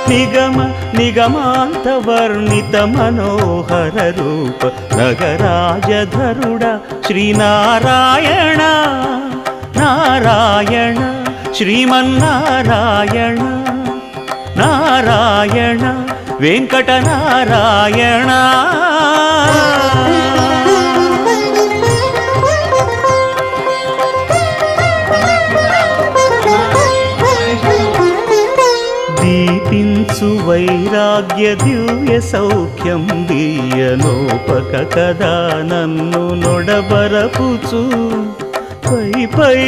నిగమ నిగమాంత వర్ణిత మనోహర రూప నగరాజధరుడ శ్రీనారాయణ నారాయణ శ్రీమన్నారాయణ నారాయణ వెంకటనారాయణ. దీపించు వైరాగ్య దివ్య సౌఖ్యం దీయనోపక కదా నన్ను నొడబరపుచు పై పై